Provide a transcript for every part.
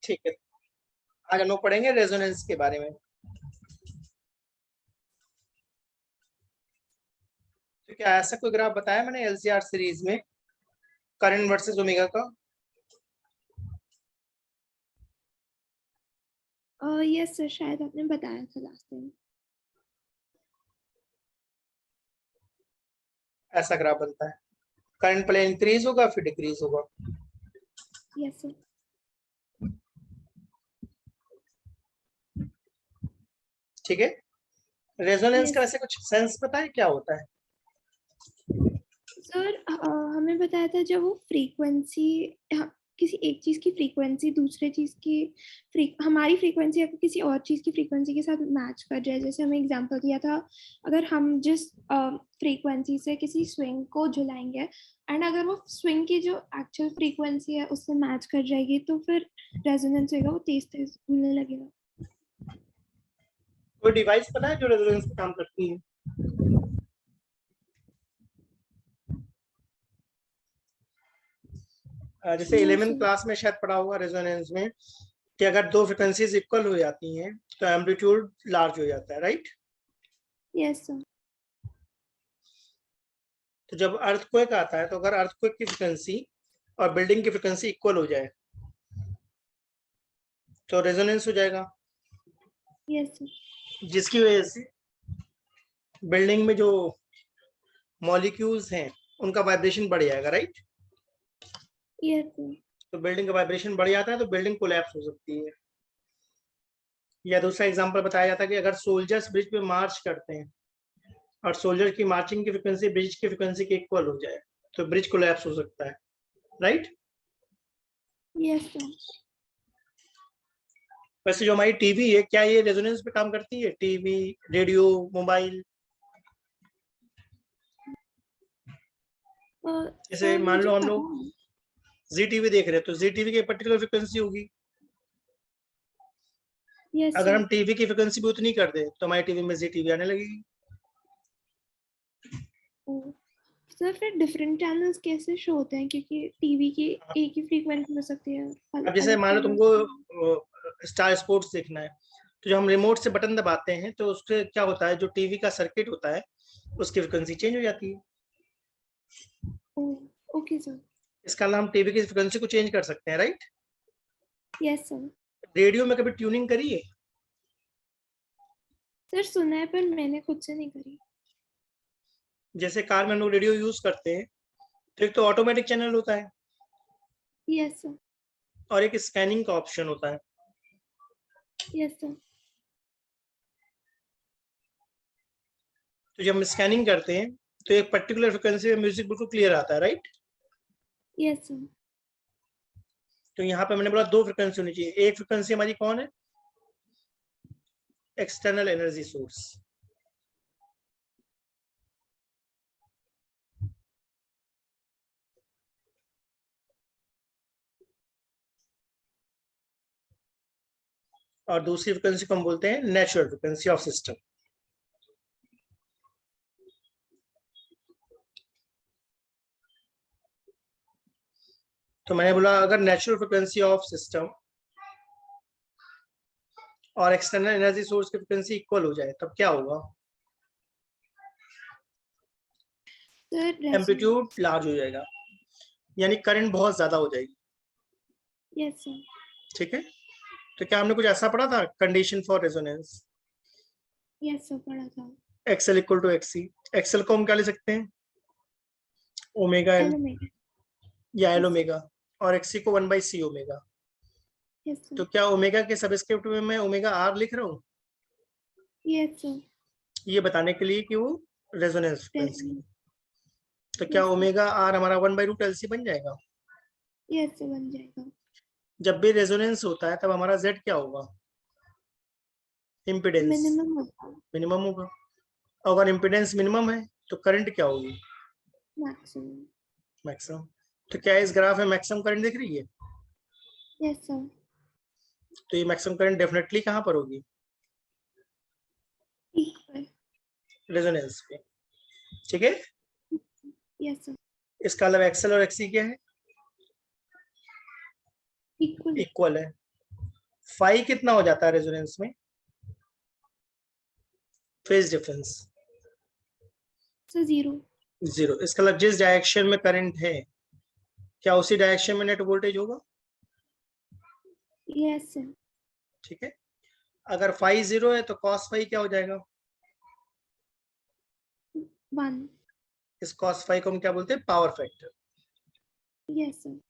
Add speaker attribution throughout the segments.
Speaker 1: ठीक है, आज हम लोग पढ़ेंगे रेजोनेंस के बारे में। तो क्या ऐसा कोई ग्राफ बताया मैंने एलसीआर सीरीज में करंट वर्सेस ओमेगा का?
Speaker 2: यस सर, शायद आपने बताया था लास्ट टाइम।
Speaker 1: ऐसा ग्राफ बनता है, करंट पहले इंक्रीज होगा फिर डिक्रीज होगा।
Speaker 2: Yes sir.
Speaker 1: ठीक है, रेजोनेंस का
Speaker 2: यस
Speaker 1: वैसे कुछ सेंस पता है क्या होता है?
Speaker 2: सर, हमें बताया था जब वो फ्रीक्वेंसी, किसी एक चीज की फ्रीक्वेंसी दूसरे चीज की हमारी फ्रीक्वेंसी अगर किसी और चीज की फ्रीक्वेंसी के साथ मैच कर जाए, जैसे हमें एग्जांपल दिया था, अगर हम जिस फ्रीक्वेंसी से किसी स्विंग को झुलाएंगे एंड अगर वो स्विंग की जो एक्चुअल फ्रीक्वेंसी है उससे मैच कर जाएगी तो फिर रेजोनेंस होगा, वो तेज तेज घूमने लगेगा।
Speaker 1: कोई डिवाइस पता है जो रेजोनेंस पे काम करती है? जैसे
Speaker 2: नो
Speaker 1: 11th
Speaker 2: सर।
Speaker 1: क्लास में शायद पढ़ा होगा रेजोनेंस में कि अगर दो फ्रिक्वेंसीज इक्वल हो जाती हैं तो एम्पलीट्यूड लार्ज हो जाता है, राइट?
Speaker 2: Yes sir.
Speaker 1: तो जब अर्थक्वेक आता है तो अगर अर्थक्वेक की फ्रिक्वेंसी और बिल्डिंग की फ्रिक्वेंसी इक्वल हो जाए तो रेजोनेंस हो जाएगा,
Speaker 2: यस सर।
Speaker 1: जिसकी वजह से बिल्डिंग में जो मॉलिक्यूल्स हैं उनका वाइब्रेशन बढ़ जाएगा, राइट?
Speaker 2: Yes sir.
Speaker 1: तो बिल्डिंग का वाइब्रेशन बढ़ जाता है तो बिल्डिंग कोलैप्स हो सकती है। या दूसरा एग्जांपल बताया जाता है कि अगर सोल्जर्स ब्रिज पे मार्च करते हैं और सोल्जर की मार्चिंग की फ्रिक्वेंसी ब्रिज की फ्रिक्वेंसी के इक्वल हो जाए तो ब्रिज कोलैप्स हो सकता है, राइट?
Speaker 2: Yes sir.
Speaker 1: वैसे जो हमारी टीवी है, क्या ये रेजोनेंस पे काम करती है? TV, radio, mobile? जैसे
Speaker 2: सर
Speaker 1: मान
Speaker 2: मुझे
Speaker 1: लो हम
Speaker 2: पता
Speaker 1: लोग
Speaker 2: है।
Speaker 1: जी टीवी देख रहे हैं तो जी टीवी की पर्टिकुलर फ्रिक्वेंसी होगी।
Speaker 2: यस
Speaker 1: अगर
Speaker 2: सर।
Speaker 1: हम टीवी की फ्रिक्वेंसी भी उतनी कर दें तो हमारी टीवी में जी टीवी आने लगेगी।
Speaker 2: सर फिर डिफरेंट चैनल्स कैसे शो होते हैं, क्योंकि टीवी की एक ही फ्रीक्वेंसी हो सकती है,
Speaker 1: अब जैसे
Speaker 2: अलग
Speaker 1: मान लो
Speaker 2: चैनल्स।
Speaker 1: तुमको स्टार स्पोर्ट्स देखना है तो जब हम रिमोट से बटन दबाते हैं तो उससे क्या होता है, जो टीवी का सर्किट होता है उसकी फ्रिक्वेंसी चेंज हो जाती है।
Speaker 2: Okay sir.
Speaker 1: इसका नाम टीवी की फ्रिक्वेंसी को चेंज कर सकते हैं, राइट?
Speaker 2: Yes sir.
Speaker 1: रेडियो में कभी ट्यूनिंग करी है?
Speaker 2: सर सुना है पर मैंने खुद से नहीं करी।
Speaker 1: जैसे कार में हम लोग रेडियो यूज करते हैं तो एक तो ऑटोमेटिक चैनल होता है
Speaker 2: यस सर।
Speaker 1: और एक स्कैनिंग का ऑप्शन होता है।
Speaker 2: Yes sir.
Speaker 1: तो जब हम स्कैनिंग करते हैं तो एक पर्टिकुलर फ्रिक्वेंसी में म्यूजिक बिल्कुल क्लियर आता है, राइट?
Speaker 2: Yes sir.
Speaker 1: तो यहाँ पे मैंने बोला दो फ्रिक्वेंसी होनी चाहिए। एक फ्रिक्वेंसी हमारी कौन है? External energy source. और दूसरी फ्रिक्वेंसी को हम बोलते हैं नेचुरल फ्रिक्वेंसी ऑफ सिस्टम। तो मैंने बोला अगर नेचुरल फ्रिक्वेंसी ऑफ सिस्टम और एक्सटर्नल एनर्जी सोर्स की फ्रिक्वेंसी इक्वल हो जाए तब क्या होगा?
Speaker 2: Sir
Speaker 1: amplitude
Speaker 2: resonance.
Speaker 1: लार्ज हो जाएगा, यानी करंट बहुत ज्यादा हो जाएगी।
Speaker 2: Yes sir.
Speaker 1: ठीक है, तो क्या हमने कुछ ऐसा पढ़ा था condition for resonance?
Speaker 2: Yes sir पढ़ा था।
Speaker 1: XL equal to XC. XL को हम क्या ले सकते हैं? Omega L
Speaker 2: L omega.
Speaker 1: या एल
Speaker 2: यस सर।
Speaker 1: ओमेगा, और एक्सी को 1/c ओमेगा।
Speaker 2: यस
Speaker 1: तो
Speaker 2: सर।
Speaker 1: क्या ओमेगा के सबस्क्रिप्ट में मैं ओमेगा आर लिख रहा हूँ
Speaker 2: यस सर।
Speaker 1: ये बताने के लिए कि वो रेजोनेंस फ्रिक्वेंसी है।
Speaker 2: रेजोनेंस।
Speaker 1: तो क्या
Speaker 2: यस सर।
Speaker 1: ओमेगा आर हमारा 1/√LC बन जाएगा?
Speaker 2: यस सर बन जाएगा।
Speaker 1: जब भी रेजोनेंस होता है तब हमारा जेड क्या होगा? इम्पिडेंस
Speaker 2: मिनिमम होगा।
Speaker 1: मिनिमम होगा। अगर इम्पिडेंस मिनिमम है तो करंट क्या होगी?
Speaker 2: मैक्सिमम।
Speaker 1: मैक्सिमम। तो क्या इस ग्राफ में मैक्सिमम करंट दिख रही है?
Speaker 2: Yes sir.
Speaker 1: तो ये मैक्सिमम करंट डेफिनेटली कहाँ पर होगी?
Speaker 2: इक्वल।
Speaker 1: रेजोनेंस पे। ठीक है,
Speaker 2: यस सर।
Speaker 1: इसका मतलब एक्सएल और एक्सी क्या है?
Speaker 2: इक्वल।
Speaker 1: इक्वल है। फाई कितना हो जाता है रेजोनेंस में? Phase difference
Speaker 2: sir 0।
Speaker 1: 0। इसका मतलब जिस डायरेक्शन में करंट है, क्या उसी डायरेक्शन में नेट वोल्टेज होगा?
Speaker 2: Yes sir.
Speaker 1: ठीक है। अगर फाई 0 है तो कॉस फाई क्या हो जाएगा?
Speaker 2: 1।
Speaker 1: इस कॉस फाई को हम क्या बोलते हैं? Power factor.
Speaker 2: Yes sir.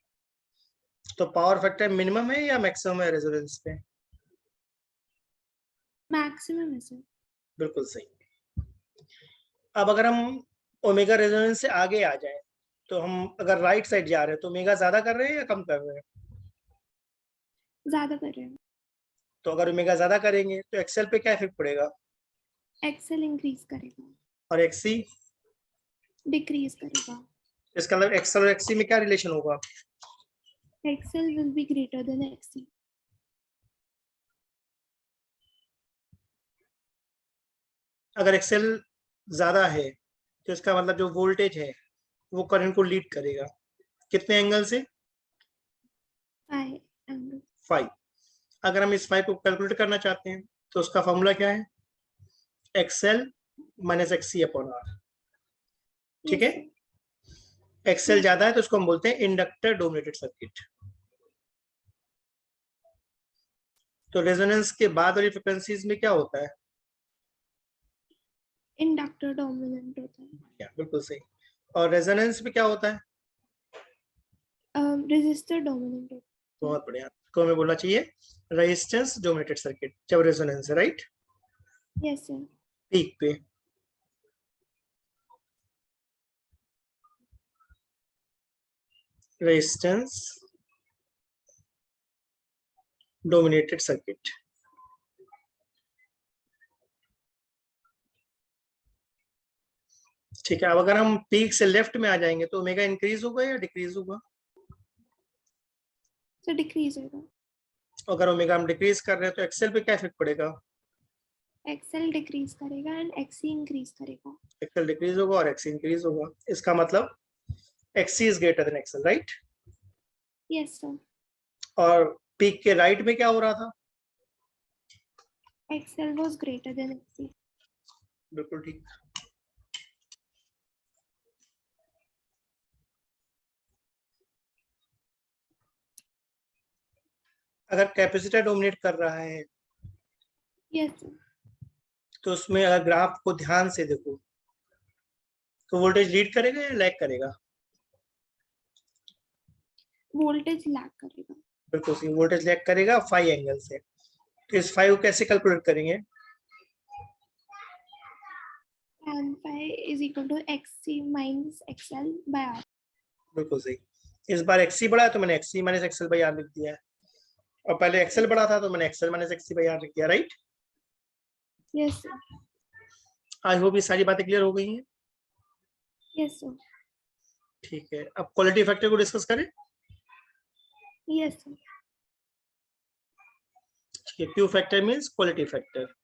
Speaker 1: तो पावर फैक्टर मिनिमम है या मैक्सिमम है रेजोनेंस पे?
Speaker 2: मैक्सिमम है सर।
Speaker 1: बिल्कुल सही। अब अगर हम ओमेगा रेजोनेंस से आगे आ जाए, तो हम अगर राइट साइड जा रहे हैं तो ओमेगा ज्यादा कर रहे हैं या कम कर रहे हैं?
Speaker 2: ज्यादा कर रहे हैं।
Speaker 1: तो अगर ओमेगा ज्यादा करेंगे तो एक्सेल पे क्या इफेक्ट पड़ेगा?
Speaker 2: एक्सेल इंक्रीज करेगा।
Speaker 1: और एक्सी?
Speaker 2: डिक्रीज करेगा।
Speaker 1: इसका मतलब एक्सेल और एक्सी में क्या रिलेशन होगा?
Speaker 2: XL will be greater than XC.
Speaker 1: अगर एक्सेल ज्यादा है तो इसका मतलब जो वोल्टेज है वो करंट को लीड करेगा। कितने एंगल से?
Speaker 2: Phi angle.
Speaker 1: 5। अगर हम इस 5 को कैलकुलेट करना चाहते हैं तो उसका फॉर्मूला क्या है? XL minus XC upon R. ठीक है।
Speaker 2: Yes sir.
Speaker 1: एक्सएल ज्यादा है तो उसको हम बोलते हैं इंडक्टर डोमिनेटेड सर्किट। तो रेजोनेंस के बाद वाली फ्रिक्वेंसीज में क्या होता है?
Speaker 2: इंडक्टर डोमिनेंट होता है।
Speaker 1: बिल्कुल सही। और रेजोनेंस में क्या होता है?
Speaker 2: रेजिस्टर डोमिनेंट होता
Speaker 1: बहुत बढ़िया। को हमें बोलना चाहिए रेजिस्टेंस डोमिनेटेड सर्किट जब रेजोनेंस है, राइट?
Speaker 2: है। Yes sir.
Speaker 1: पीक पे रेजिस्टेंस डोमिनेटेड सर्किट। ठीक है। अब अगर हम पीक से लेफ्ट में आ जाएंगे तो ओमेगा इंक्रीज होगा या डिक्रीज होगा?
Speaker 2: सर डिक्रीज होगा।
Speaker 1: अगर ओमेगा हम डिक्रीज कर रहे हैं तो एक्सेल पे क्या इफेक्ट पड़ेगा?
Speaker 2: एक्सेल डिक्रीज करेगा एंड एक्सी इंक्रीज करेगा।
Speaker 1: एक्सेल डिक्रीज होगा और एक्सी इंक्रीज होगा। इसका मतलब XC is greater than XL, right?
Speaker 2: Yes sir.
Speaker 1: और पीक के राइट में क्या हो रहा था?
Speaker 2: XL was greater than XC.
Speaker 1: बिल्कुल ठीक। अगर कैपेसिटर डोमिनेट कर रहा है
Speaker 2: यस सर।
Speaker 1: तो उसमें अगर ग्राफ को ध्यान से देखो तो वोल्टेज लीड करेगा या लैग करेगा?
Speaker 2: वोल्टेज लैग करेगा।
Speaker 1: बिल्कुल सही। वोल्टेज लैग करेगा 5 एंगल से। तो इस 5 को कैसे कैलकुलेट करेंगे?
Speaker 2: tan phi is equal to xc minus xl by r।
Speaker 1: बिल्कुल सही। इस बार एक्सी बढ़ा है तो मैंने XC minus XL by R लिख दिया है, और पहले एक्सेल बढ़ा था तो मैंने XL minus XC by R लिख दिया, right?
Speaker 2: Yes sir.
Speaker 1: I hope ये सारी बातें क्लियर हो गई हैं।
Speaker 2: Yes sir.
Speaker 1: ठीक है। अब क्वालिटी फैक्टर को डिस्कस करें।
Speaker 2: Yes sir.
Speaker 1: Q factor means quality factor.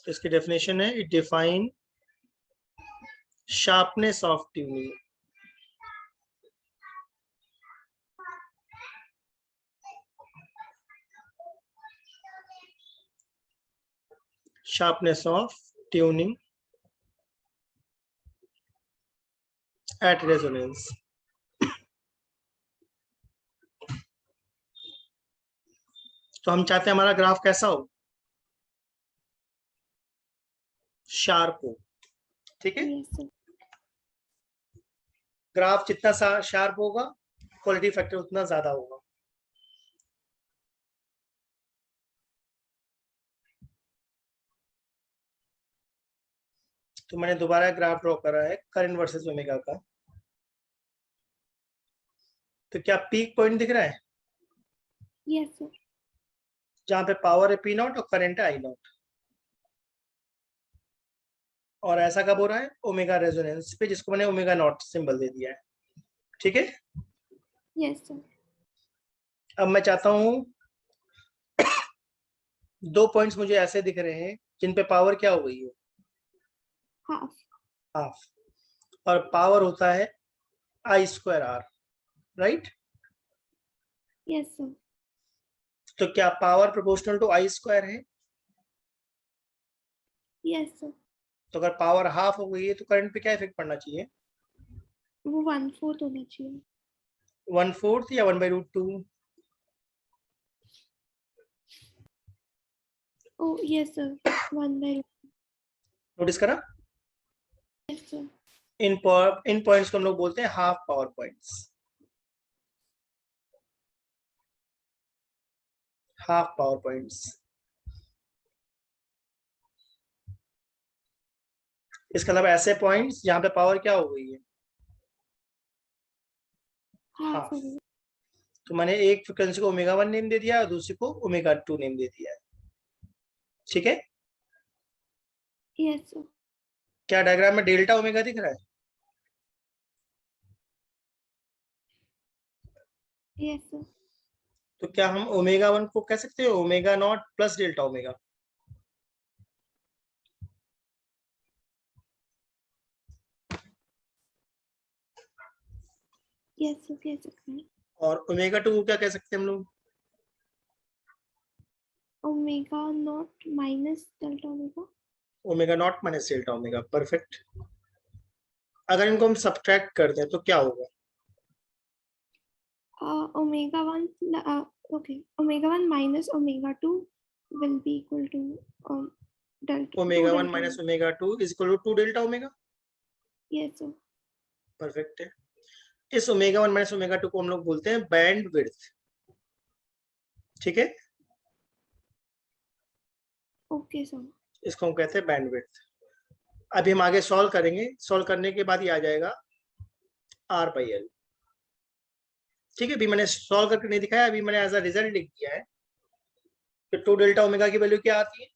Speaker 1: इसकी डेफिनेशन है, it define sharpness of tuning, sharpness of tuning at resonance। तो हम चाहते हैं हमारा ग्राफ कैसा हो? शार्प हो। ठीक है।
Speaker 2: Yes sir.
Speaker 1: ग्राफ जितना शार्प होगा क्वालिटी फैक्टर उतना ज्यादा होगा। तो मैंने दोबारा ग्राफ ड्रॉ करा है करंट वर्सेस ओमेगा का। तो क्या पीक पॉइंट दिख रहा है?
Speaker 2: Yes sir.
Speaker 1: जहां पे पावर है पी नॉट और करंट है आई नॉट। और ऐसा कब हो रहा है? ओमेगा रेजोनेंस पे, जिसको मैंने ओमेगा नॉट सिंबल दे दिया है। ठीक है।
Speaker 2: Yes sir.
Speaker 1: अब मैं चाहता हूं, दो पॉइंट्स मुझे ऐसे दिख रहे हैं जिन पे पावर क्या हो गई है?
Speaker 2: हाफ।
Speaker 1: हाफ। और पावर होता है I square R, right?
Speaker 2: Yes, sir.
Speaker 1: तो क्या power proportional to I square है?
Speaker 2: Yes, sir.
Speaker 1: तो अगर पावर हाफ हो गई है तो करंट पे क्या इफेक्ट पड़ना चाहिए?
Speaker 2: वो 1/4 होना चाहिए।
Speaker 1: 1/4 या 1/√2?
Speaker 2: Oh, yes, sir. 1/2.
Speaker 1: नोटिस करा?
Speaker 2: Yes, sir.
Speaker 1: इन पॉइंट्स को हम लोग बोलते हैं half power points. Half power points. इसका मतलब ऐसे पॉइंट्स जहां पे पावर क्या हो गई है?
Speaker 2: Half
Speaker 1: half.
Speaker 2: of it.
Speaker 1: तो मैंने एक फ्रिक्वेंसी को ओमेगा 1 नेम दे दिया और दूसरी को ओमेगा 2 नेम दे दिया है। ठीक है?
Speaker 2: Yes, sir.
Speaker 1: क्या डायग्राम में डेल्टा ओमेगा दिख रहा है?
Speaker 2: Yes, sir.
Speaker 1: तो क्या हम ओमेगा 1 को कह सकते हैं omega 0 plus delta omega?
Speaker 2: Yes, sir. कह सकते हैं।
Speaker 1: और ओमेगा 2 को क्या कह सकते हैं हम लोग?
Speaker 2: Omega naught minus delta omega.
Speaker 1: Omega 0 minus delta omega. Perfect. अगर इनको हम सब्ट्रैक्ट कर दें तो क्या होगा?
Speaker 2: Omega 1, okay. Omega 1 minus omega 2 will be equal to delta 2
Speaker 1: omega 1
Speaker 2: delta
Speaker 1: minus
Speaker 2: omega.
Speaker 1: Omega 2 is equal to 2 delta omega.
Speaker 2: Yes, sir.
Speaker 1: Perfect है। इस ओमेगा 1 माइनस ओमेगा 2 को हम लोग बोलते हैं बैंड विड्थ। ठीक है?
Speaker 2: Okay, sir.
Speaker 1: इसको हम कहते हैं बैंड विड्थ। अभी हम आगे सॉल्व करेंगे, सॉल्व करने के बाद ही आ जाएगा R/L। ठीक है? अभी मैंने सॉल्व करके नहीं दिखाया, अभी मैंने एज अ रिजल्ट लिख दिया है कि 2 डेल्टा ओमेगा की वैल्यू क्या आती है?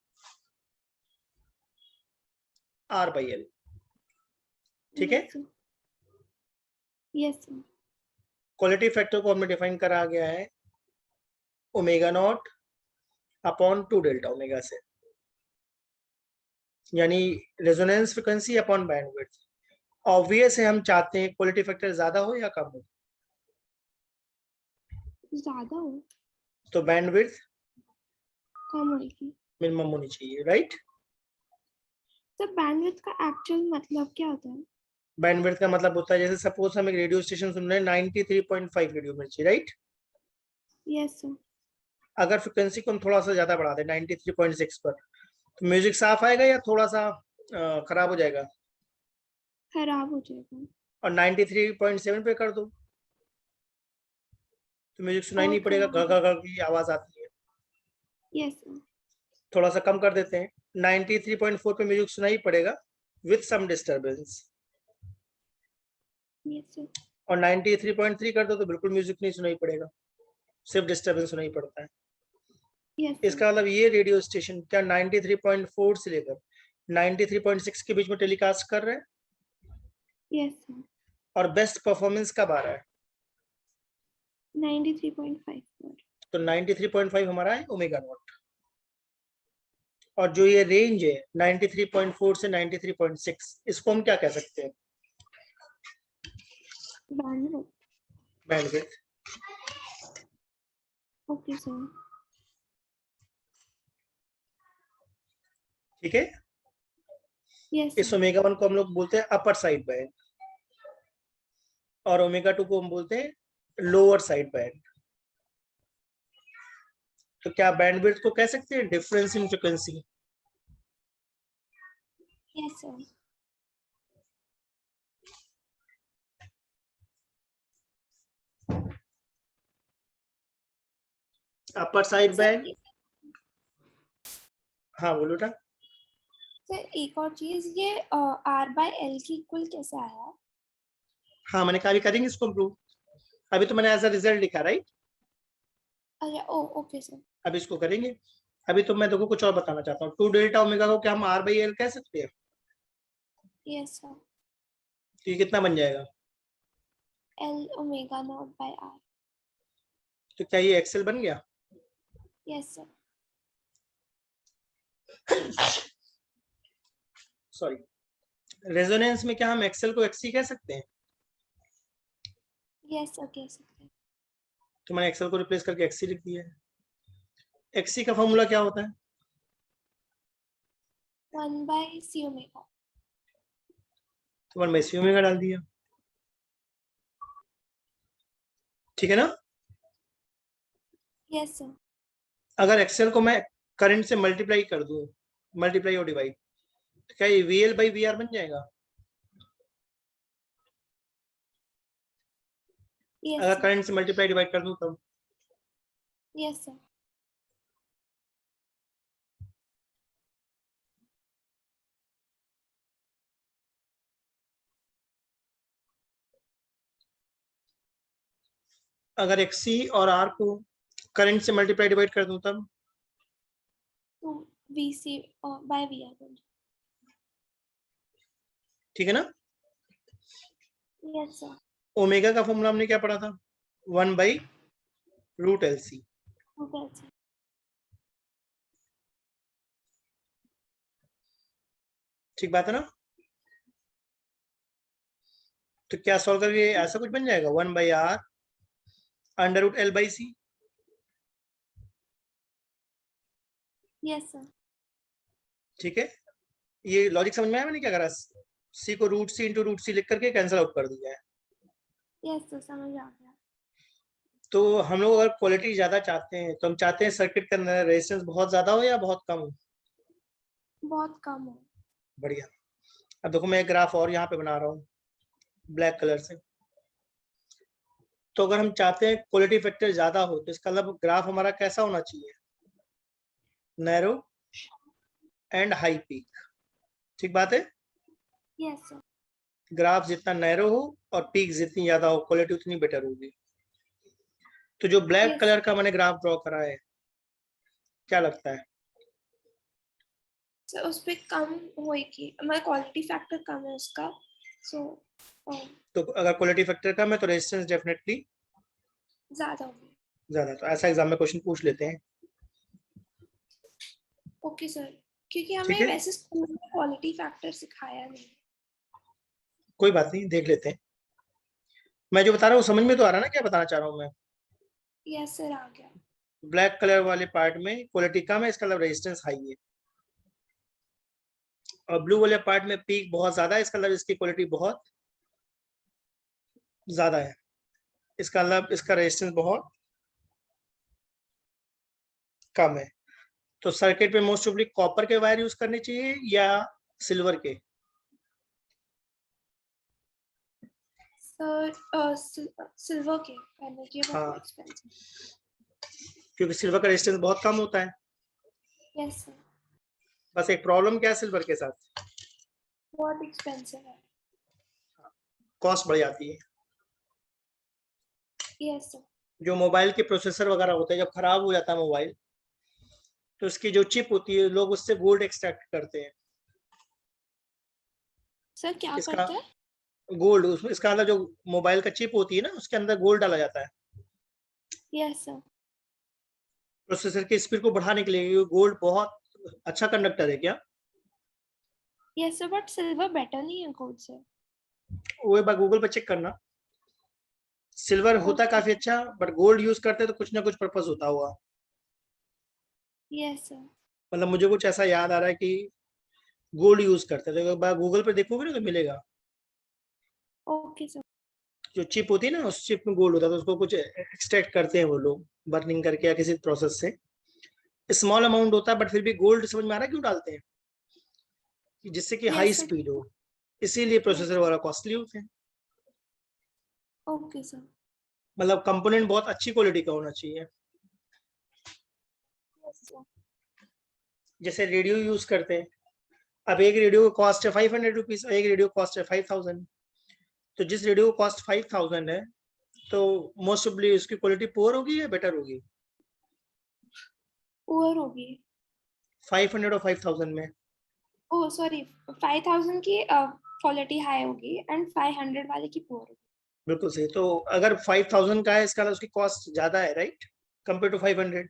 Speaker 1: R/L। ठीक है?
Speaker 2: Yes, sir. Yes, sir.
Speaker 1: Quality factor को हमने डिफाइन करा गया है ओमेगा 0 अपॉन 2 डेल्टा ओमेगा से, यानी resonance frequency upon bandwidth. Obvious है हम चाहते हैं क्वालिटी फैक्टर ज्यादा हो या कम हो?
Speaker 2: ज्यादा हो।
Speaker 1: तो बैंडविड्थ
Speaker 2: कम होगी।
Speaker 1: मिनिमम होनी चाहिए, राइट?
Speaker 2: सर बैंडविड्थ का एक्चुअल मतलब क्या होता है?
Speaker 1: बैंडविड्थ का मतलब होता है जैसे सपोज हम एक रेडियो स्टेशन सुन रहे हैं 93.5 रेडियो मिर्ची, राइट?
Speaker 2: Yes sir.
Speaker 1: अगर फ्रिक्वेंसी को हम थोड़ा सा ज्यादा बढ़ा दें 93.6 पर, तो म्यूजिक साफ आएगा या थोड़ा सा खराब हो जाएगा?
Speaker 2: खराब हो जाएगा।
Speaker 1: और 93.7 पे कर दो तो म्यूजिक सुनाई
Speaker 2: और
Speaker 1: नहीं पड़ेगा, घ
Speaker 2: खराब।
Speaker 1: घ घ की आवाज आती है।
Speaker 2: Yes sir.
Speaker 1: थोड़ा सा कम कर देते हैं, 93.4 पे म्यूजिक सुनाई पड़ेगा with some disturbance.
Speaker 2: Yes sir.
Speaker 1: और 93.3 कर दो तो बिल्कुल म्यूजिक नहीं सुनाई पड़ेगा, सिर्फ डिस्टरबेंस सुनाई पड़ता है।
Speaker 2: Yes sir.
Speaker 1: इसका मतलब ये रेडियो स्टेशन क्या 93.4 से लेकर 93.6 के बीच में टेलीकास्ट कर रहे हैं?
Speaker 2: Yes sir.
Speaker 1: और बेस्ट परफॉर्मेंस कब आ रहा है?
Speaker 2: 93.5 पर।
Speaker 1: तो 93.5 हमारा है ओमेगा 0। और जो ये रेंज है 93.4 से 93.6, इसको हम क्या कह सकते हैं?
Speaker 2: बैंडविड्थ।
Speaker 1: बैंडविड्थ।
Speaker 2: Okay sir.
Speaker 1: ठीक है?
Speaker 2: यस
Speaker 1: इस
Speaker 2: सर।
Speaker 1: ओमेगा 1 को हम लोग बोलते हैं अपर साइड बैंड और ओमेगा 2 को हम बोलते हैं लोअर साइड बैंड। तो क्या बैंडविड्थ को कह सकते हैं difference in frequency?
Speaker 2: Yes sir.
Speaker 1: Upper side band.
Speaker 2: Sir
Speaker 1: हाँ बोलो ना।
Speaker 2: सर एक और चीज, ये R/L की इक्वल कैसे आया?
Speaker 1: हाँ मैंने कहा अभी करेंगे इसको इम्प्रूव। अभी तो मैंने एज अ रिजल्ट लिखा, राइट?
Speaker 2: अच्छा ओ ओके सर।
Speaker 1: अब इसको करेंगे। अभी तो मैं देखो कुछ और बताना चाहता हूँ, 2 डेल्टा ओमेगा को क्या हम R/L कह सकते हैं?
Speaker 2: Yes sir.
Speaker 1: तो ये कितना बन जाएगा?
Speaker 2: L omega 0/R।
Speaker 1: तो क्या ये एक्सेल बन गया?
Speaker 2: Yes sir.
Speaker 1: सॉरी, रेजोनेंस में क्या हम एक्सेल को XC कह सकते हैं?
Speaker 2: यस सर कह सकते हैं।
Speaker 1: तो मैंने एक्सएल को रिप्लेस करके एक्सी लिख दिया है। एक्सी का फॉर्मूला क्या होता है?
Speaker 2: 1/c omega.
Speaker 1: तो 1/c ओमेगा डाल दिया, ठीक है ना?
Speaker 2: Yes sir.
Speaker 1: अगर एक्सेल को मैं करंट से मल्टीप्लाई कर दूं, मल्टीप्लाई और डिवाइड, तो क्या ये वीएल बाई वी आर बन जाएगा?
Speaker 2: यस
Speaker 1: अगर
Speaker 2: सर।
Speaker 1: करंट से मल्टीप्लाई डिवाइड कर दूं तब?
Speaker 2: Yes sir.
Speaker 1: अगर एक्सी और आर को करंट से मल्टीप्लाई डिवाइड कर दूं तब?
Speaker 2: तो VC बाय VR बन जाएगा।
Speaker 1: ठीक है ना?
Speaker 2: Yes sir.
Speaker 1: ओमेगा का फॉर्मूला हमने क्या पढ़ा था? 1/√LC।
Speaker 2: ओके।
Speaker 1: ठीक बात है ना? तो क्या सॉल्व करके ऐसा कुछ बन जाएगा, 1/R √L/C।
Speaker 2: Yes sir.
Speaker 1: ठीक है, ये लॉजिक समझ में आया मैंने क्या करा? सी को √C इंटू √C लिख करके कैंसिल आउट कर दिया है।
Speaker 2: यस सर, समझ आ गया।
Speaker 1: तो हम लोग अगर क्वालिटी ज्यादा चाहते हैं तो हम चाहते हैं सर्किट के अंदर रेजिस्टेंस बहुत ज्यादा हो या बहुत कम हो?
Speaker 2: बहुत कम हो।
Speaker 1: बढ़िया। अब देखो मैं एक ग्राफ और यहाँ पे बना रहा हूँ ब्लैक कलर से। तो अगर हम चाहते हैं क्वालिटी फैक्टर ज्यादा हो तो इसका मतलब ग्राफ हमारा कैसा होना चाहिए? Narrow and high peak. ठीक बात है?
Speaker 2: Yes sir.
Speaker 1: ग्राफ जितना नैरो हो और पीक जितनी ज्यादा हो, क्वालिटी उतनी बेटर होगी। तो जो ब्लैक
Speaker 2: यस
Speaker 1: कलर
Speaker 2: सर।
Speaker 1: का मैंने ग्राफ ड्रॉ करा है, क्या लगता है?
Speaker 2: सर उस पर कम होएगी, हमारा क्वालिटी फैक्टर कम है उसका, सो
Speaker 1: तो अगर क्वालिटी फैक्टर कम है तो रेजिस्टेंस डेफिनेटली
Speaker 2: ज्यादा होगी।
Speaker 1: ज्यादा। तो ऐसा एग्जाम में क्वेश्चन पूछ लेते हैं।
Speaker 2: ओके सर, क्योंकि
Speaker 1: ठीक
Speaker 2: हमें
Speaker 1: है,
Speaker 2: वैसे स्कूल में क्वालिटी फैक्टर सिखाया नहीं।
Speaker 1: कोई बात नहीं, देख लेते हैं। मैं जो बता रहा हूँ समझ में तो आ रहा है ना क्या बताना चाह रहा हूँ मैं?
Speaker 2: यस सर, आ गया।
Speaker 1: ब्लैक कलर वाले पार्ट में क्वालिटी कम है, इसका मतलब रेजिस्टेंस हाई है। और ब्लू वाले पार्ट में पीक बहुत ज्यादा है, इसका मतलब इसकी क्वालिटी बहुत ज्यादा है। इसका मतलब इसका रेजिस्टेंस बहुत कम है। तो सर्किट पे मोस्ट ऑफली कॉपर के वायर यूज करने चाहिए या सिल्वर के?
Speaker 2: सर सिल्वर के करने की, वो
Speaker 1: हाँ,
Speaker 2: एक्सपेंसिव।
Speaker 1: क्योंकि सिल्वर का रेजिस्टेंस बहुत कम होता है।
Speaker 2: Yes sir.
Speaker 1: बस एक प्रॉब्लम क्या है सिल्वर के साथ?
Speaker 2: बहुत एक्सपेंसिव है।
Speaker 1: कॉस्ट बढ़ जाती है।
Speaker 2: Yes sir.
Speaker 1: जो मोबाइल के प्रोसेसर वगैरह होते हैं, जब खराब हो जाता है मोबाइल, तो उसकी जो चिप होती है लोग उससे गोल्ड एक्सट्रैक्ट करते हैं।
Speaker 2: सर क्या
Speaker 1: इसका
Speaker 2: करते हैं?
Speaker 1: गोल्ड, उसमें इसका मतलब जो मोबाइल का चिप होती है ना, उसके अंदर गोल्ड डाला जाता है
Speaker 2: यस सर।
Speaker 1: प्रोसेसर की स्पीड को बढ़ाने के लिए। गोल्ड बहुत अच्छा कंडक्टर है क्या?
Speaker 2: Yes sir, but silver better नहीं है गोल्ड से।
Speaker 1: वो एक बार गूगल पर चेक करना। सिल्वर होता
Speaker 2: ओके।
Speaker 1: काफी अच्छा, बट गोल्ड यूज करते तो कुछ ना कुछ पर्पस होता हुआ।
Speaker 2: Yes sir.
Speaker 1: मतलब मुझे कुछ ऐसा याद आ रहा है कि गोल्ड यूज करते थे। एक बार गूगल पर देखोगे ना तो मिलेगा।
Speaker 2: Okay sir.
Speaker 1: जो चिप होती है ना, उस चिप में गोल्ड होता है, तो उसको कुछ एक्सट्रैक्ट करते हैं वो लोग बर्निंग करके या किसी प्रोसेस से। स्मॉल अमाउंट होता है बट फिर भी गोल्ड समझ में आ रहा है क्यों डालते हैं? कि जिससे कि हाई
Speaker 2: यस सर।
Speaker 1: स्पीड हो, इसीलिए प्रोसेसर
Speaker 2: यस।
Speaker 1: वाला कॉस्टली होते हैं।
Speaker 2: Okay sir.
Speaker 1: मतलब कंपोनेंट बहुत अच्छी क्वालिटी का होना चाहिए।
Speaker 2: Yes sir.
Speaker 1: जैसे रेडियो यूज करते हैं, अब एक रेडियो का कॉस्ट है 500 रुपीज, एक रेडियो कॉस्ट है 5000। तो जिस रेडियो का कॉस्ट 5000 है, तो मोस्ट ऑफली उसकी क्वालिटी पुअर होगी या बेटर होगी?
Speaker 2: पुअर होगी।
Speaker 1: 500 और 5000 में?
Speaker 2: ओह सॉरी, 5000 की क्वालिटी हाई होगी एंड 500 वाले की पुअर होगी।
Speaker 1: बिल्कुल सही। तो अगर 5000 का है, इसका मतलब उसकी कॉस्ट ज्यादा है, right, compare to 500।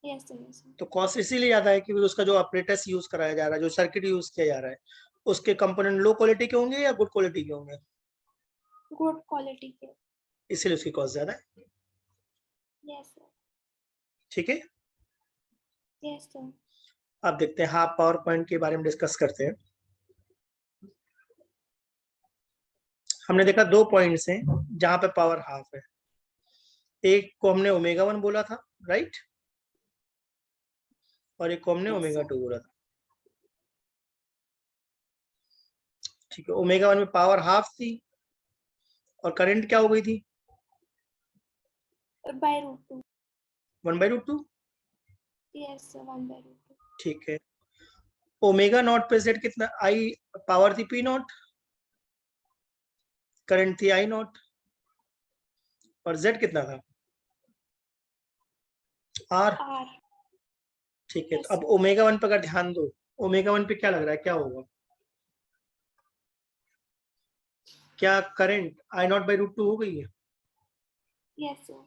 Speaker 2: Yes sir. Yes sir.
Speaker 1: तो कॉस्ट इसीलिए ज्यादा है क्योंकि उसका जो ऑपरेटस यूज कराया जा रहा है, जो सर्किट यूज किया जा रहा है, उसके कंपोनेंट लो क्वालिटी के होंगे या गुड क्वालिटी के होंगे?
Speaker 2: गुड क्वालिटी के।
Speaker 1: इसीलिए उसकी कॉस्ट ज्यादा है।
Speaker 2: Yes, sir.
Speaker 1: ठीक है,
Speaker 2: Yes, sir.
Speaker 1: अब देखते हैं हाफ पावर पॉइंट के बारे में डिस्कस करते हैं। हमने देखा 2 पॉइंट्स हैं जहां पे पावर हाफ है। एक को हमने ओमेगा 1 बोला था, राइट, और एक को हमने
Speaker 2: Yes,
Speaker 1: ओमेगा
Speaker 2: sir.
Speaker 1: 2 बोला था। ठीक है, ओमेगा 1 में पावर हाफ थी और करंट क्या हो गई थी?
Speaker 2: By root 2.
Speaker 1: 1/√2।
Speaker 2: Yes, sir. 1/√2.
Speaker 1: ठीक है, ओमेगा नॉट पे जेड कितना, आई पावर थी पी नॉट, करंट थी आई नॉट, और जेड कितना था? आर।
Speaker 2: R.
Speaker 1: ठीक है,
Speaker 2: Yes,
Speaker 1: तो अब
Speaker 2: sir.
Speaker 1: ओमेगा 1 पे अगर ध्यान दो, ओमेगा 1 पे क्या लग रहा है, क्या होगा? क्या current I not by root 2 हो गई है?
Speaker 2: Yes, sir.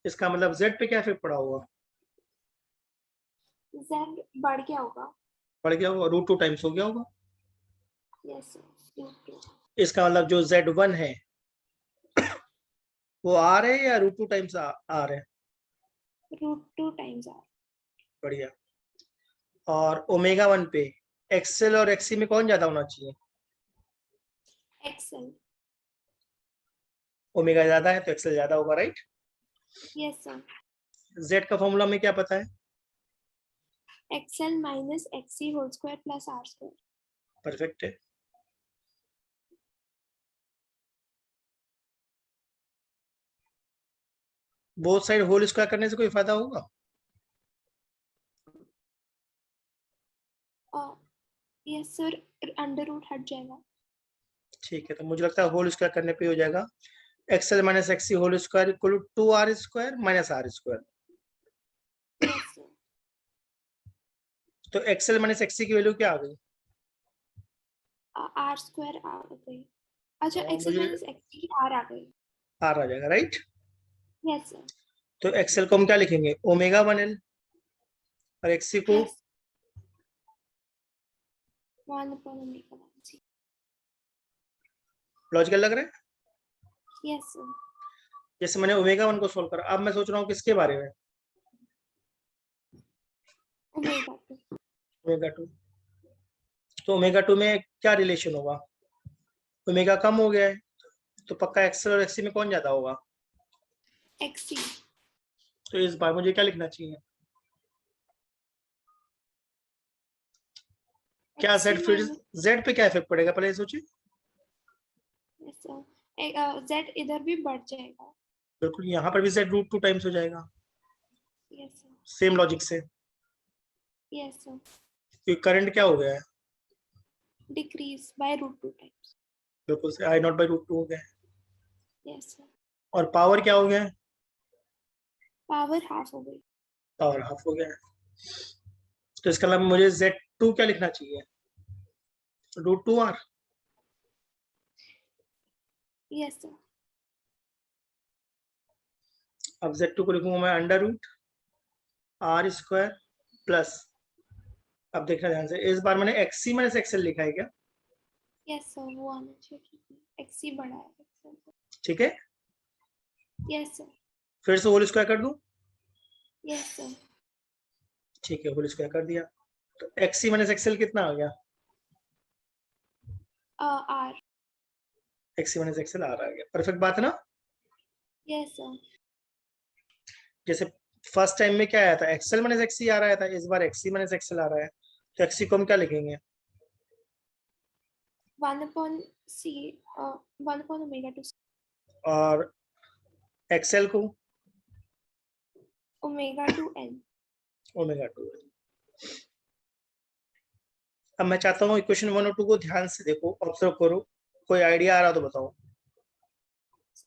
Speaker 1: इसका मतलब जेड पे क्या इफेक्ट पड़ा होगा?
Speaker 2: Z बढ़ गया होगा.
Speaker 1: बढ़ गया होगा, √2 टाइम्स हो गया होगा।
Speaker 2: Yes, sir. Root 2.
Speaker 1: इसका मतलब जो Z1 है वो आर है या √2 टाइम्स आर है?
Speaker 2: Root 2 times R.
Speaker 1: बढ़िया। और ओमेगा 1 पे एक्सएल और एक्सी में कौन ज्यादा होना चाहिए?
Speaker 2: XL.
Speaker 1: ओमेगा ज्यादा है तो एक्सएल ज्यादा होगा, राइट।
Speaker 2: Yes, sir.
Speaker 1: जेड का फॉर्मूला में क्या पता है?
Speaker 2: XL minus XC whole square plus R square.
Speaker 1: Perfect है। बोथ साइड होल स्क्वायर करने से कोई फायदा होगा?
Speaker 2: Yes, sir. Under root हट जाएगा.
Speaker 1: ठीक है, तो मुझे लगता है होल स्क्वायर करने पे हो जाएगा XL minus XC whole square equal to 2r square minus r square.
Speaker 2: Yes, sir.
Speaker 1: तो एक्सएल माइनस एक्सी की वैल्यू क्या आ गई?
Speaker 2: R square आ गई. अच्छा, XL
Speaker 1: मुझे
Speaker 2: minus XC की R आ गई.
Speaker 1: r आ जाएगा, राइट।
Speaker 2: Yes, sir.
Speaker 1: तो एक्सएल को हम क्या लिखेंगे? ओमेगा 1l, और एक्सी को
Speaker 2: Yes. 1 upon omega 1C.
Speaker 1: Logical लग रहा है।
Speaker 2: Yes, sir.
Speaker 1: जैसे मैंने ओमेगा 1 को सोल्व करा, अब मैं सोच रहा हूँ किसके बारे में?
Speaker 2: Omega 2.
Speaker 1: ओमेगा 2। तो ओमेगा 2 में क्या रिलेशन होगा? ओमेगा कम हो गया है तो पक्का एक्सएल और एक्सी में कौन ज्यादा होगा?
Speaker 2: XC.
Speaker 1: तो इस बार मुझे क्या लिखना चाहिए? क्या
Speaker 2: XC
Speaker 1: जेड फिर
Speaker 2: minus.
Speaker 1: जेड पे क्या इफेक्ट पड़ेगा, पहले सोचिए।
Speaker 2: Yes, sir. Z इधर भी बढ़ जाएगा.
Speaker 1: बिल्कुल, यहाँ पर भी जेड √2 टाइम्स हो जाएगा,
Speaker 2: Yes, sir.
Speaker 1: सेम लॉजिक से।
Speaker 2: Yes, sir.
Speaker 1: क्योंकि करंट क्या हो गया है?
Speaker 2: Decrease by root 2 times.
Speaker 1: बिल्कुल से आई नॉट बाई √2 हो गया है।
Speaker 2: Yes, sir.
Speaker 1: और पावर क्या हो गया है?
Speaker 2: Power half हो गई.
Speaker 1: पावर हाफ हो गया है। तो इसका मतलब मुझे Z2 क्या लिखना चाहिए? √2r।
Speaker 2: Yes, sir.
Speaker 1: अब Z2 को लिखूंगा मैं under root r square plus, अब देखना ध्यान से, इस बार मैंने एक्सी माइनस एक्सएल लिखा है क्या?
Speaker 2: Yes, sir. वो आना चाहिए. XC बढ़ा है. XL.
Speaker 1: ठीक है,
Speaker 2: Yes, sir.
Speaker 1: फिर से होल स्क्वायर कर दूं?
Speaker 2: Yes, sir.
Speaker 1: ठीक है, होल स्क्वायर कर दिया। तो एक्सी माइनस एक्सएल कितना आ गया?
Speaker 2: R.
Speaker 1: एक्सी माइनस एक्सएल आ गया, परफेक्ट बात है ना।
Speaker 2: Yes, sir.
Speaker 1: जैसे फर्स्ट टाइम में क्या आया था, एक्सएल माइनस एक्सी आ रहा था, इस बार एक्सी माइनस एक्सएल आ रहा है, तो एक्सी को हम क्या लिखेंगे?
Speaker 2: 1 upon C. 1 upon omega 2.
Speaker 1: और एक्सएल को
Speaker 2: Omega 2N.
Speaker 1: ओमेगा 2। अब मैं चाहता हूँ इक्वेशन 1 और 2 को ध्यान से देखो, ऑब्जर्व करो, कोई आइडिया आ रहा तो बताओ।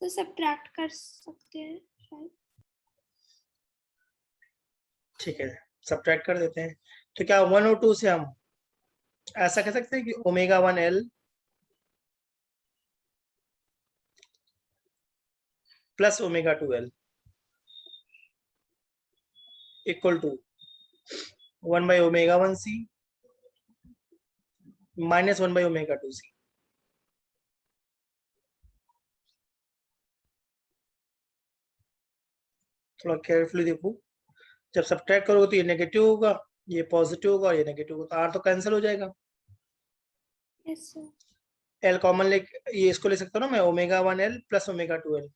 Speaker 2: तो सब्ट्रैक्ट कर सकते हैं शायद.
Speaker 1: ठीक है, सब्ट्रैक्ट कर देते हैं। तो क्या 1 और 2 से हम ऐसा कह सकते हैं कि omega 1l plus omega 2l equal to 1/ω1c minus 1/ω2c। थोड़ा केयरफुली देखो, जब सब्ट्रैक्ट करोगे तो ये नेगेटिव होगा, ये पॉजिटिव होगा और ये नेगेटिव होगा, तो आर तो कैंसिल हो जाएगा।
Speaker 2: Yes sir.
Speaker 1: एल कॉमन ले, ये इसको ले सकता हूँ ना मैं, omega 1L plus omega 2L,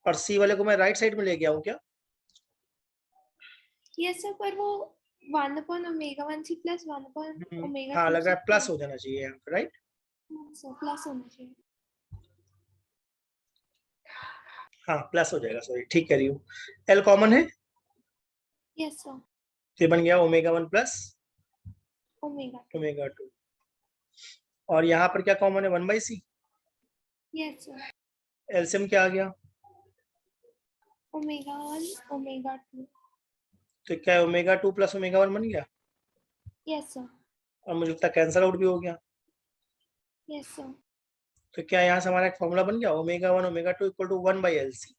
Speaker 1: और सी वाले को मैं राइट साइड में ले गया हूँ क्या?
Speaker 2: यस सर, पर वो 1/ओमेगा 1c प्लस 1/ओमेगा
Speaker 1: हाँ, लग
Speaker 2: 2c
Speaker 1: रहा है प्लस हो जाना चाहिए यहाँ पे, राइट?
Speaker 2: सर प्लस होना चाहिए।
Speaker 1: हाँ, प्लस हो जाएगा, सॉरी, ठीक कह रही हूँ। एल कॉमन है,
Speaker 2: यस सर।
Speaker 1: तो ये बन गया ओमेगा 1 प्लस
Speaker 2: ओमेगा 2।
Speaker 1: ओमेगा 2, और यहाँ पर क्या कॉमन है, 1/c।
Speaker 2: Yes sir.
Speaker 1: एलसीएम क्या आ गया?
Speaker 2: Omega 1 omega 2।
Speaker 1: तो क्या है, ओमेगा 2 प्लस ओमेगा 1 बन गया,
Speaker 2: यस सर।
Speaker 1: और मुझे लगता है कैंसल आउट भी हो गया।
Speaker 2: Yes sir.
Speaker 1: तो क्या यहाँ से हमारा एक फॉर्मूला बन गया, omega 1 omega 2 equal to 1/LC।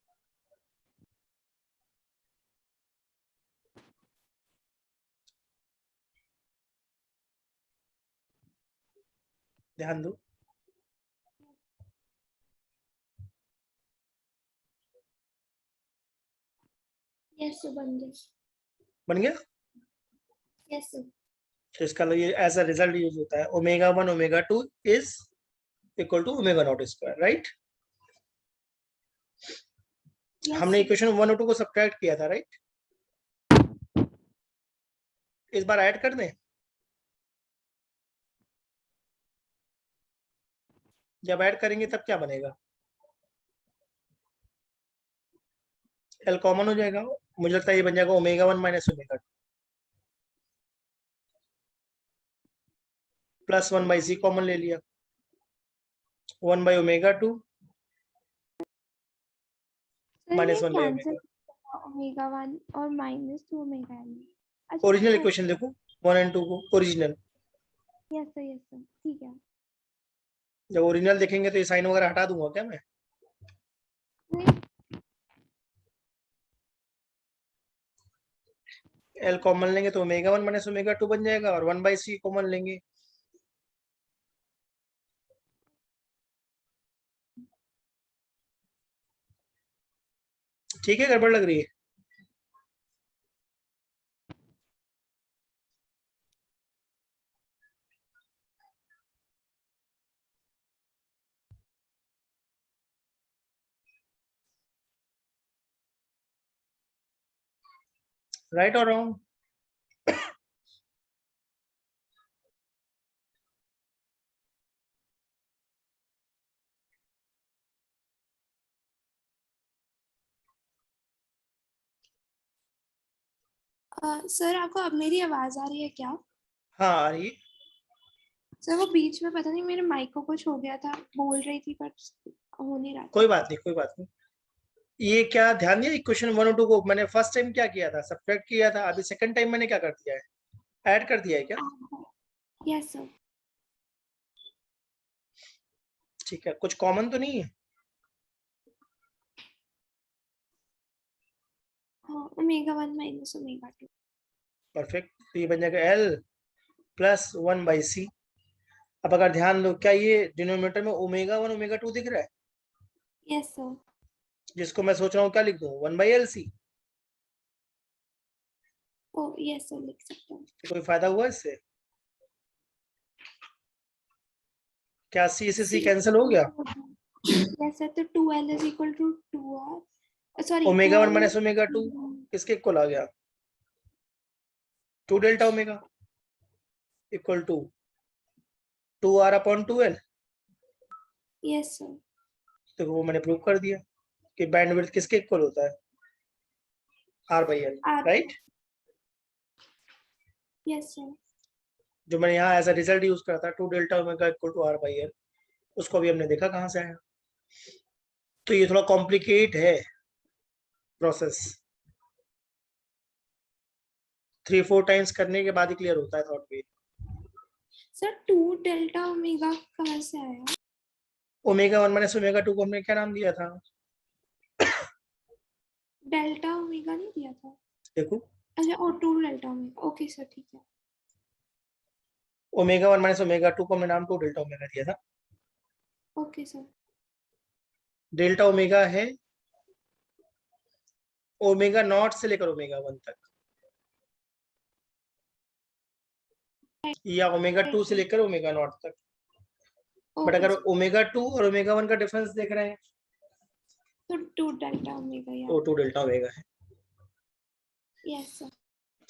Speaker 1: ध्यान दो,
Speaker 2: यस सर, बन गया।
Speaker 1: बन गया।
Speaker 2: Yes sir.
Speaker 1: तो इसका ये एज अ रिजल्ट यूज होता है, omega 1 omega 2 is equal to omega not square, right? हमने इक्वेशन 1 और 2 को सब्ट्रैक्ट किया था, राइट? इस बार ऐड कर दें, जब ऐड करेंगे तब क्या बनेगा, एल कॉमन हो जाएगा, मुझे लगता है ये बन जाएगा omega 1 minus omega 2 plus 1/c common ले लिया, 1/ओमेगा 2 माइनस 1/ओमेगा।
Speaker 2: ओमेगा 1 और -2 ओमेगा n।
Speaker 1: ओरिजिनल इक्वेशन देखो, 1 एंड 2 को, ओरिजिनल।
Speaker 2: यस सर ठीक है।
Speaker 1: जब ओरिजिनल देखेंगे तो ये साइन वगैरह हटा दूंगा क्या मैं? एल कॉमन लेंगे तो ओमेगा 1 माइनस ओमेगा 2 बन जाएगा, और 1/c कॉमन लेंगे, ठीक है? गड़बड़ लग रही है? राइट और रॉन्ग?
Speaker 2: सर आपको अब मेरी आवाज आ रही है क्या?
Speaker 1: हाँ, आ रही है।
Speaker 2: सर वो बीच में पता नहीं मेरे माइक को कुछ हो गया था, बोल रही थी पर हो नहीं रहा था।
Speaker 1: कोई बात नहीं, कोई बात नहीं। ये क्या ध्यान दिया, इक्वेशन 1 और 2 को मैंने फर्स्ट टाइम क्या किया था, सब्ट्रैक्ट किया था, अभी सेकंड टाइम मैंने क्या कर दिया है, ऐड कर दिया है क्या?
Speaker 2: Yes sir.
Speaker 1: ठीक है, कुछ कॉमन तो नहीं है?
Speaker 2: हाँ, ओमेगा 1 माइनस ओमेगा 2।
Speaker 1: परफेक्ट, तो ये बन जाएगा एल प्लस 1/c। अब अगर ध्यान दो, क्या ये डिनोमिनेटर में ओमेगा 1 ओमेगा 2 दिख रहा है,
Speaker 2: यस सर।
Speaker 1: जिसको मैं सोच रहा हूँ क्या लिख दूँ, 1/LC?
Speaker 2: ओ यस सर, लिख सकते हैं।
Speaker 1: कोई फायदा हुआ इससे? क्या सी से सी कैंसिल हो गया?
Speaker 2: यस सर, तो 2L is equal to 2R, sorry
Speaker 1: omega 1
Speaker 2: 2L
Speaker 1: minus omega 2 किसके इक्वल आ गया, 2 delta omega equal to 2R/2L।
Speaker 2: Yes sir.
Speaker 1: तो वो मैंने प्रूव कर दिया कि बैंडविड्थ किसके इक्वल होता है, R/L, राइट?
Speaker 2: Yes sir.
Speaker 1: जो मैंने यहाँ एज अ रिजल्ट यूज करा था, 2 delta omega equal to R/L, उसको अभी हमने देखा कहाँ से आया। तो ये थोड़ा कॉम्प्लिकेट है प्रोसेस, 3-4 टाइम्स करने के बाद ही क्लियर होता है थॉट पे।
Speaker 2: सर 2 डेल्टा ओमेगा कहाँ से आया?
Speaker 1: ओमेगा 1 माइनस ओमेगा 2 को हमने क्या नाम दिया था,
Speaker 2: डेल्टा ओमेगा नहीं दिया था?
Speaker 1: देखो,
Speaker 2: अच्छा, और 2 डेल्टा ओमेगा, ओके सर ठीक है।
Speaker 1: ओमेगा 1 माइनस ओमेगा 2 को हमने नाम 2 डेल्टा ओमेगा दिया था।
Speaker 2: Okay sir.
Speaker 1: डेल्टा ओमेगा है ओमेगा नॉट से लेकर ओमेगा 1 तक, या ओमेगा 2 से लेकर ओमेगा नॉट तक। बट अगर ओमेगा 2 और ओमेगा 1 का डिफरेंस देख रहे हैं
Speaker 2: तो 2 डेल्टा ओमेगा या
Speaker 1: तो 2 डेल्टा ओमेगा है।
Speaker 2: Yes sir.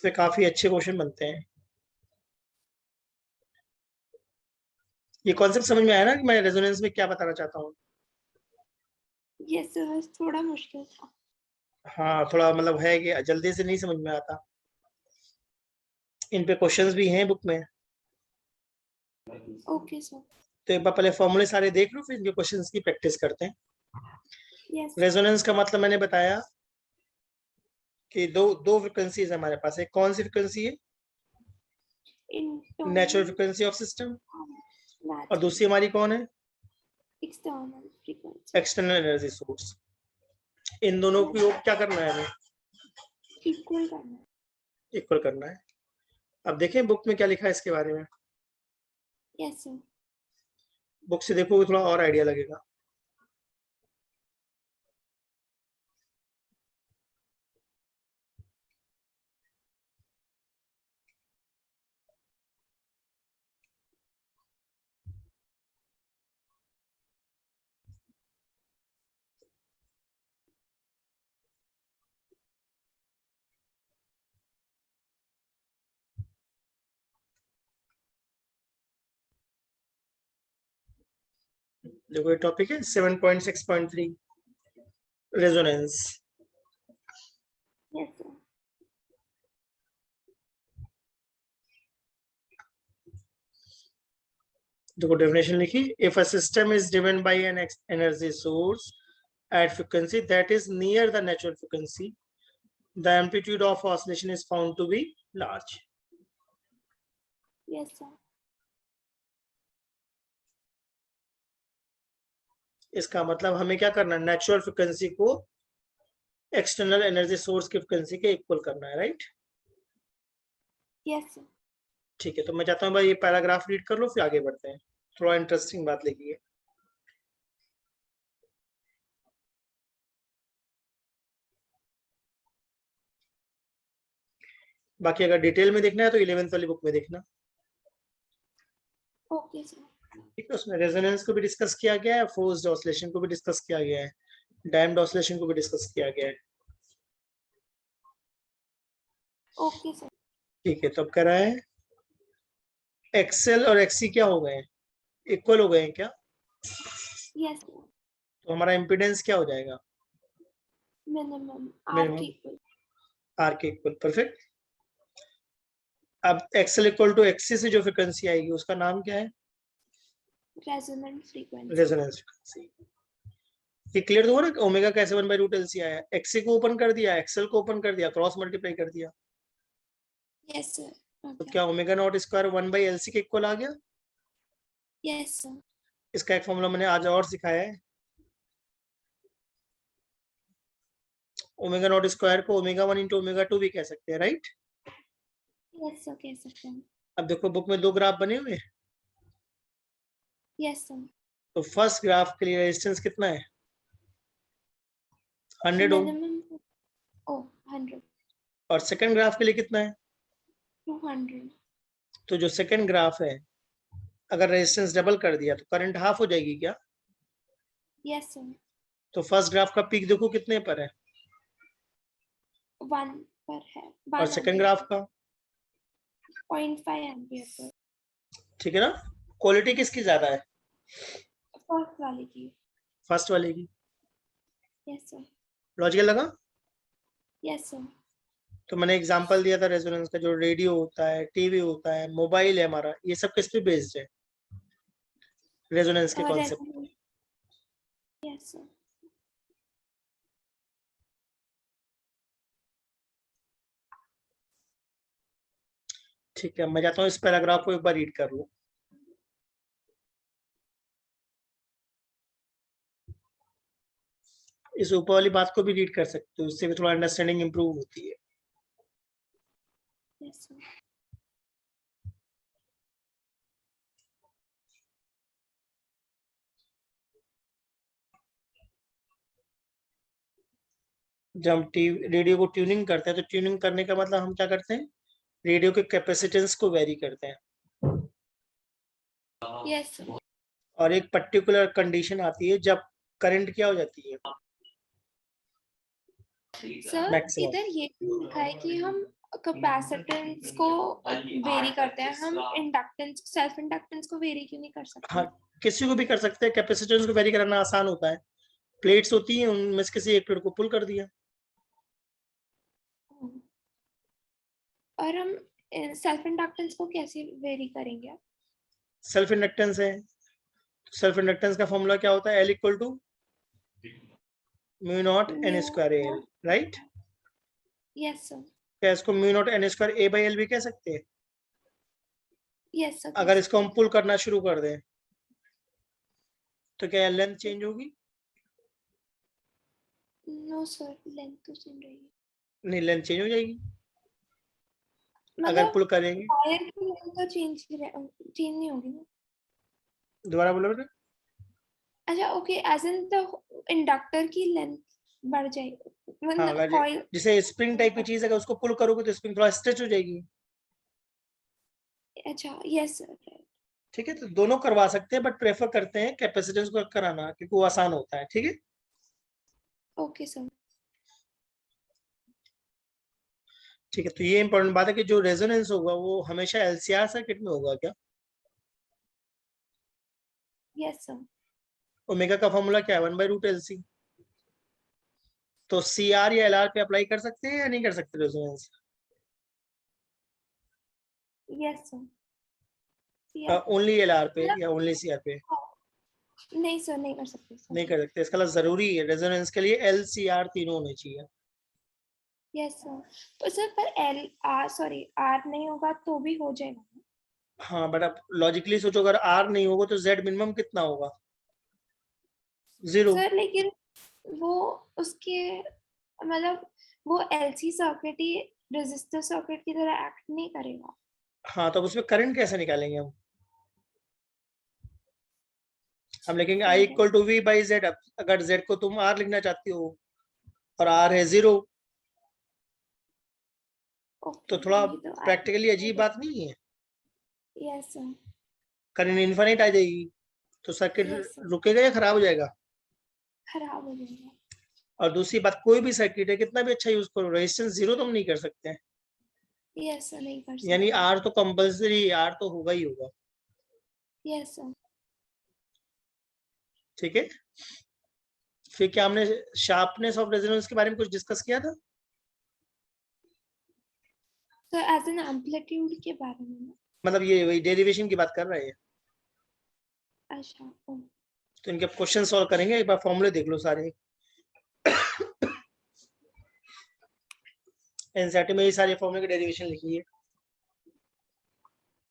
Speaker 1: तो काफी अच्छे क्वेश्चन बनते हैं। ये कॉन्सेप्ट समझ में आया ना कि मैं रेजोनेंस में क्या बताना चाहता हूँ?
Speaker 2: यस सर, थोड़ा मुश्किल था।
Speaker 1: हाँ, थोड़ा मतलब है कि जल्दी से नहीं समझ में आता। इन पे क्वेश्चंस भी हैं बुक में।
Speaker 2: Okay sir.
Speaker 1: तो एक बार पहले फॉर्मूले सारे देख लो, फिर इनके क्वेश्चंस की प्रैक्टिस करते हैं।
Speaker 2: यस
Speaker 1: रेजोनेंस का मतलब मैंने बताया कि दो फ्रिक्वेंसीज हमारे पास है। कौन सी फ्रिक्वेंसी है? Natural frequency of system. और दूसरी हमारी कौन है?
Speaker 2: External frequency.
Speaker 1: External energy source. इन दोनों को क्या करना है हमें?
Speaker 2: इक्वल करना है।
Speaker 1: इक्वल करना है। अब देखें बुक में क्या लिखा है इसके बारे में।
Speaker 2: Yes sir.
Speaker 1: बुक से देखोगे थोड़ा और आइडिया लगेगा। देखो ये टॉपिक है 7.6.3 रेजोनेंस।
Speaker 2: Yes sir.
Speaker 1: देखो डेफिनेशन लिखी, if a system is driven by an energy source at frequency that is near the natural frequency, the amplitude of oscillation is found to be large.
Speaker 2: Yes sir.
Speaker 1: इसका मतलब हमें क्या करना है? Natural frequency को external energy source की frequency के equal करना है, राइट?
Speaker 2: Yes sir.
Speaker 1: ठीक है, तो मैं चाहता हूँ भाई ये पैराग्राफ रीड कर लो, फिर आगे बढ़ते हैं। थोड़ा इंटरेस्टिंग बात लिखी है। बाकी अगर डिटेल में देखना है तो 11th वाली बुक में देखना।
Speaker 2: Okay sir.
Speaker 1: ठीक है, उसमें रेजोनेंस को भी डिस्कस किया गया है, फोर्स्ड ऑसिलेशन को भी डिस्कस किया गया है, डैम्प्ड ऑसिलेशन को भी डिस्कस किया गया है।
Speaker 2: Okay sir.
Speaker 1: ठीक है, तो अब कह रहा है एक्सएल और एक्सी क्या हो गए हैं? इक्वल हो गए हैं क्या?
Speaker 2: Yes sir.
Speaker 1: तो हमारा इम्पीडेंस क्या हो जाएगा?
Speaker 2: मिनिमम आर के
Speaker 1: मिनिमम
Speaker 2: इक्वल।
Speaker 1: आर के इक्वल। परफेक्ट। अब एक्सएल इक्वल टू एक्सी से जो फ्रिक्वेंसी आएगी उसका नाम क्या है?
Speaker 2: Resonant frequency.
Speaker 1: Resonance frequency. ये क्लियर तो हो ना? ओमेगा कैसे 1/√LC आया? एक्सी को ओपन कर दिया, एक्सएल को ओपन कर दिया, क्रॉस मल्टीप्लाई कर दिया,
Speaker 2: यस सर।
Speaker 1: तो
Speaker 2: ओके।
Speaker 1: क्या ओमेगा नॉट स्क्वायर 1/LC के इक्वल आ गया?
Speaker 2: Yes sir.
Speaker 1: इसका एक फॉर्मूला मैंने आज और सिखाया है। ओमेगा नॉट स्क्वायर को ओमेगा 1 इंटू ओमेगा 2 भी कह सकते हैं, राइट?
Speaker 2: यस सर, कह सकते हैं।
Speaker 1: अब देखो बुक में दो ग्राफ बने हुए हैं।
Speaker 2: Yes sir.
Speaker 1: तो फर्स्ट ग्राफ के लिए रेजिस्टेंस कितना है? 100 ओम।
Speaker 2: मिनिमम ओ 100।
Speaker 1: और सेकंड ग्राफ के लिए कितना है?
Speaker 2: 200।
Speaker 1: तो जो सेकंड ग्राफ है, अगर रेजिस्टेंस डबल कर दिया तो करंट हाफ हो जाएगी क्या?
Speaker 2: Yes sir.
Speaker 1: तो फर्स्ट ग्राफ का पीक देखो कितने पर है,
Speaker 2: 1 पर है।
Speaker 1: और
Speaker 2: 1
Speaker 1: सेकंड
Speaker 2: एम्पियर
Speaker 1: ग्राफ का?
Speaker 2: 0.5 एम्पियर पर।
Speaker 1: ठीक है ना? क्वालिटी किसकी ज्यादा है?
Speaker 2: फर्स्ट वाले की।
Speaker 1: फर्स्ट वाले की।
Speaker 2: Yes sir.
Speaker 1: लॉजिकल लगा?
Speaker 2: Yes sir.
Speaker 1: तो मैंने एग्जांपल दिया था रेजोनेंस का, जो रेडियो होता है, टीवी होता है, मोबाइल है हमारा, ये सब किस पे बेस्ड है? रेजोनेंस के
Speaker 2: और
Speaker 1: कॉन्सेप्ट।
Speaker 2: रेजोनेंट। Yes sir.
Speaker 1: ठीक है, मैं जाता हूँ इस पैराग्राफ को एक बार रीड कर लूँ। इस ऊपर वाली बात को भी रीड कर सकते हो, इससे भी थोड़ा अंडरस्टैंडिंग इंप्रूव होती है।
Speaker 2: Yes sir.
Speaker 1: जब हम रेडियो को ट्यूनिंग करते हैं तो ट्यूनिंग करने का मतलब हम क्या करते हैं, रेडियो के कैपेसिटेंस को वेरी करते हैं।
Speaker 2: यस
Speaker 1: और एक पर्टिकुलर कंडीशन आती है जब करंट क्या हो जाती है,
Speaker 2: सर,
Speaker 1: मैक्सिमम।
Speaker 2: इधर ये लिखा है कि हम कैपेसिटेंस को वेरी करते हैं, हम इंडक्टेंस, सेल्फ इंडक्टेंस को वेरी क्यों नहीं कर सकते?
Speaker 1: हाँ, किसी को भी कर सकते हैं, कैपेसिटेंस को वेरी करना आसान होता है। प्लेट्स होती हैं, उनमें से किसी एक प्लेट को पुल कर दिया।
Speaker 2: और हम सेल्फ इंडक्टेंस को कैसे वेरी करेंगे?
Speaker 1: सेल्फ इंडक्टेंस है, सेल्फ इंडक्टेंस का फॉर्मूला क्या होता है, L equal to mu not N square A L, right?
Speaker 2: Yes sir.
Speaker 1: क्या इसको mu not N square A by L भी कह सकते हैं?
Speaker 2: Yes sir.
Speaker 1: अगर इसको हम पुल करना शुरू कर दें तो क्या लेंथ चेंज होगी?
Speaker 2: नो सर, लेंथ तो सेम रहेगी।
Speaker 1: नहीं, लेंथ चेंज हो जाएगी अगर
Speaker 2: मतलब
Speaker 1: पुल करेंगे।
Speaker 2: वायर की लेंथ तो चेंज नहीं होगी ना?
Speaker 1: दोबारा बोलो बेटा।
Speaker 2: अच्छा okay, as in the inductor की लेंथ बढ़ जाएगी,
Speaker 1: हाँ,
Speaker 2: मतलब
Speaker 1: अगर
Speaker 2: कॉइल।
Speaker 1: जैसे स्प्रिंग टाइप की चीज, अगर उसको पुल करोगे तो स्प्रिंग थोड़ा स्ट्रेच हो जाएगी।
Speaker 2: अच्छा यस सर।
Speaker 1: ठीक है, तो दोनों करवा सकते हैं, बट प्रेफर करते हैं कैपेसिटेंस को कराना क्योंकि वो आसान होता है। ठीक है,
Speaker 2: ओके सर।
Speaker 1: ठीक है। तो ये इंपॉर्टेंट बात है कि जो रेजोनेंस होगा वो हमेशा एलसीआर सर्किट में होगा क्या?
Speaker 2: Yes sir.
Speaker 1: ओमेगा का फॉर्मूला क्या है, 1/√LC। तो CR या LR पे अप्लाई कर सकते हैं या नहीं कर सकते resonance?
Speaker 2: Yes sir.
Speaker 1: Only LR पे या ओनली CR पे?
Speaker 2: नहीं सर, नहीं कर सकते सर।
Speaker 1: नहीं कर सकते, इसका मतलब जरूरी है रेजोनेंस के लिए LCR तीनों होने चाहिए।
Speaker 2: Yes sir. तो सर पर एल आर, सॉरी आर नहीं होगा तो भी हो जाएगा?
Speaker 1: हाँ, बट अब लॉजिकली सोचो, अगर R नहीं होगा तो Z मिनिमम कितना होगा? 0।
Speaker 2: सर लेकिन वो उसके मतलब वो एलसी सर्किट ही रेजिस्टर सर्किट की तरह एक्ट नहीं करेगा।
Speaker 1: हाँ, तो अब उसमें करंट कैसे निकालेंगे हम लिखेंगे I equal to V by Z। अगर Z को तुम R लिखना चाहती हो और R है 0, तो थोड़ा प्रैक्टिकली अजीब बात नहीं है?
Speaker 2: Yes sir.
Speaker 1: करंट इनफाइनाइट आ जाएगी, तो सर्किट
Speaker 2: यस सर,
Speaker 1: रुकेगा या खराब हो जाएगा?
Speaker 2: खराब हो जाएगा।
Speaker 1: और दूसरी बात, कोई भी सर्किट है कितना भी अच्छा यूज करो, रेजिस्टेंस 0 तो हम नहीं कर सकते हैं।
Speaker 2: यस सर, नहीं कर
Speaker 1: यानी
Speaker 2: सकते।
Speaker 1: R तो कंपल्सरी, R तो होगा ही होगा।
Speaker 2: Yes sir.
Speaker 1: ठीक है, फिर क्या हमने शार्पनेस ऑफ रेजोनेंस के बारे में कुछ डिस्कस किया था?
Speaker 2: सर एज एन एम्पलीट्यूड के बारे में ना?
Speaker 1: मतलब ये वही डेरिवेशन की बात कर रहे हैं।
Speaker 2: अच्छा
Speaker 1: तो इनके क्वेश्चन सॉल्व करेंगे, एक बार फॉर्मूले देख लो सारे। एनसीईआरटी में ये सारे फॉर्मूले की डेरिवेशन लिखी है।